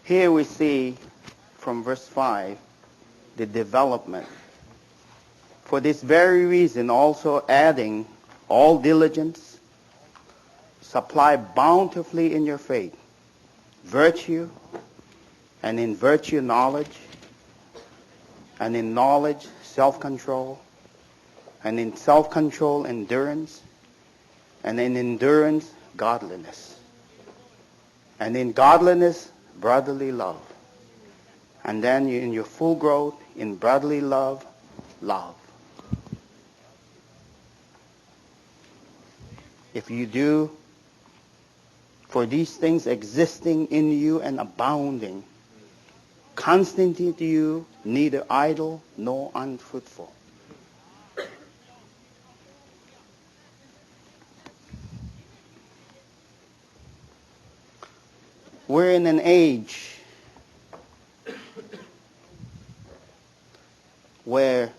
Here we see from verse 5 the development. For this very reason also adding all diligence, supply bountifully in your faith, virtue, and in virtue knowledge, and in knowledge self-control, and in self-control endurance, and in endurance godliness, and in godliness brotherly love, and then in your full growth in brotherly love, love. If you do, for these things existing in you and abounding, constantly to you, neither idle nor unfruitful. We're in an age where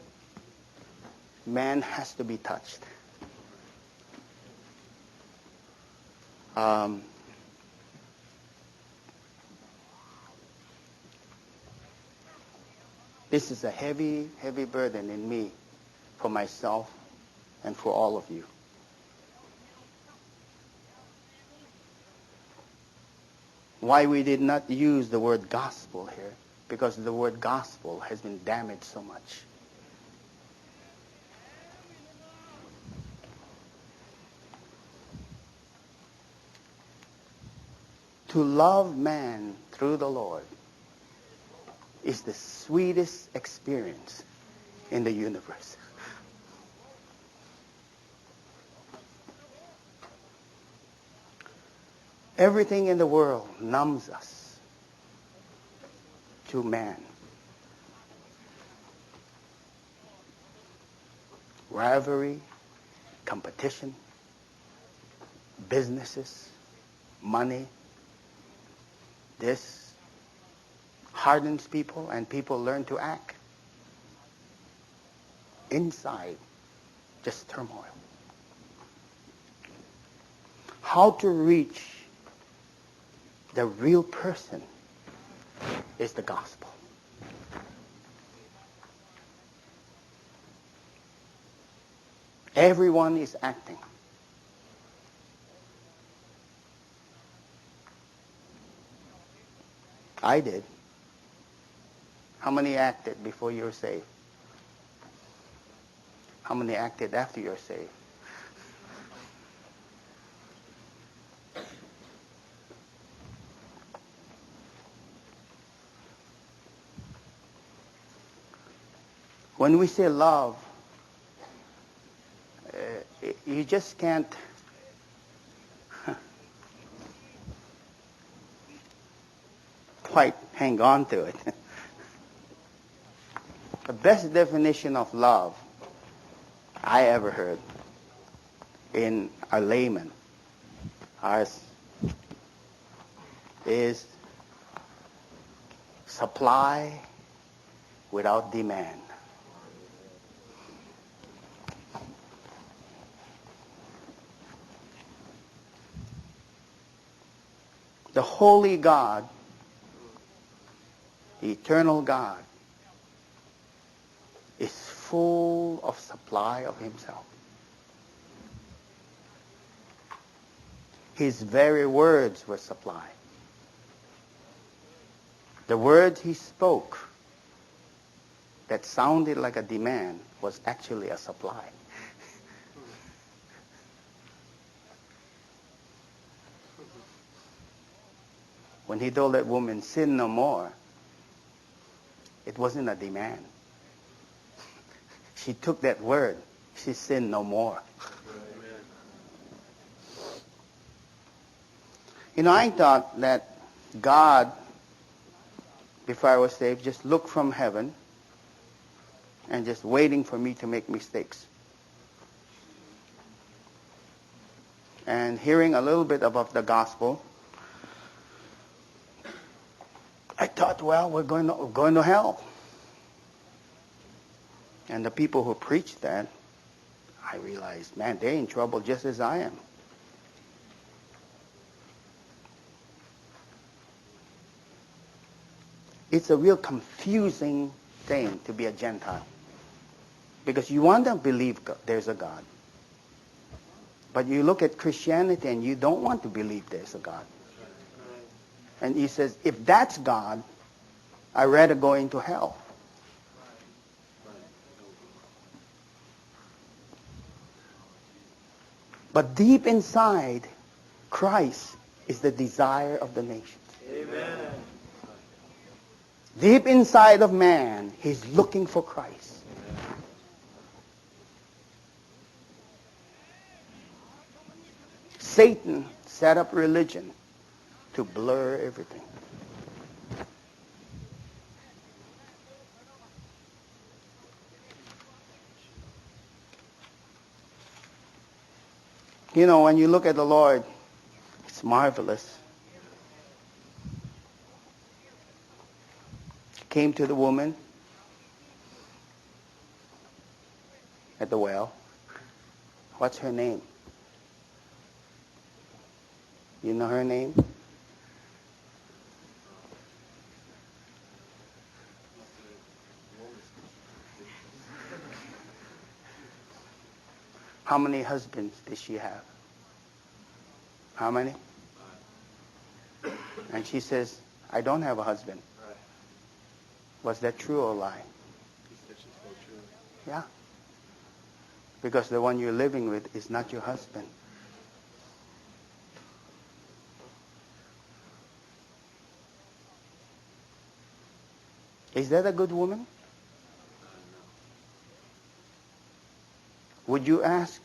man has to be touched. This is a heavy, heavy burden in me, for myself, and for all of you. Why we did not use the word gospel here? Because the word gospel has been damaged so much. To love man through the Lord is the sweetest experience in the universe. Everything in the world numbs us to man. Rivalry, competition, businesses, money. This hardens people, and people learn to act. Inside, just turmoil. How to reach the real person is the gospel. Everyone is acting. I did. How many acted before you were saved? How many acted after you're saved? When we say love, you just can't quite hang on to it. The best definition of love I ever heard in a layman is supply without demand. The holy God, the eternal God, is full of supply of himself. His very words were supply. The words he spoke that sounded like a demand was actually a supply. When he told that woman, sin no more, it wasn't a demand. She took that word. She sinned no more. Amen. You know, I thought that God, before I was saved, just looked from heaven and just waiting for me to make mistakes. And hearing a little bit about the gospel, I thought, well, we're going to hell. And the people who preached that, I realized, man, they're in trouble just as I am. It's a real confusing thing to be a Gentile. Because you want to believe there's a God. But you look at Christianity and you don't want to believe there's a God. And he says, if that's God, I'd rather go into hell. But deep inside, Christ is the desire of the nations. Amen. Deep inside of man, he's looking for Christ. Satan set up religion to blur everything. You know, when you look at the Lord, it's marvelous. He came to the woman at the well. What's her name? You know her name? How many husbands did she have? How many? And she says, I don't have a husband. Was that true or a lie? Yeah. Because the one you're living with is not your husband. Is that a good woman? Would you ask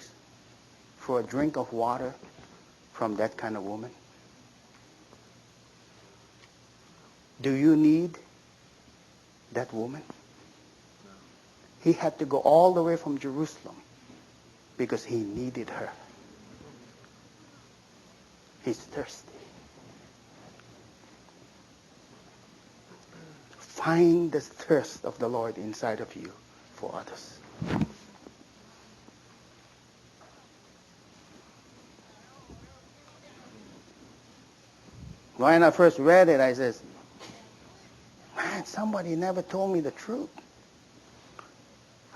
for a drink of water from that kind of woman? Do you need that woman? He had to go all the way from Jerusalem because he needed her. He's thirsty. Find the thirst of the Lord inside of you for others. When I first read it, I says, man, somebody never told me the truth.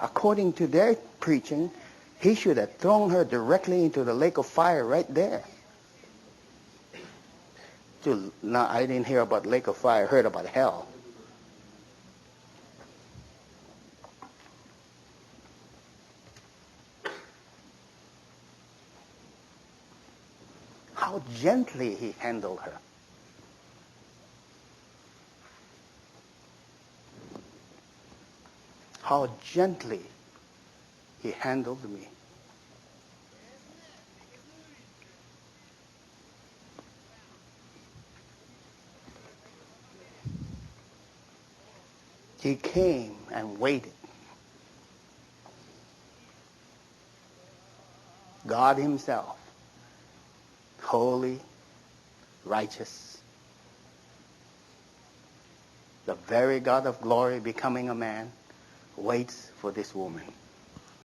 According to their preaching, he should have thrown her directly into the lake of fire right there. No, I didn't hear about lake of fire. I heard about hell. How gently he handled her. How gently he handled me. He came and waited. God himself, holy, righteous, the very God of glory becoming a man, waits for this woman.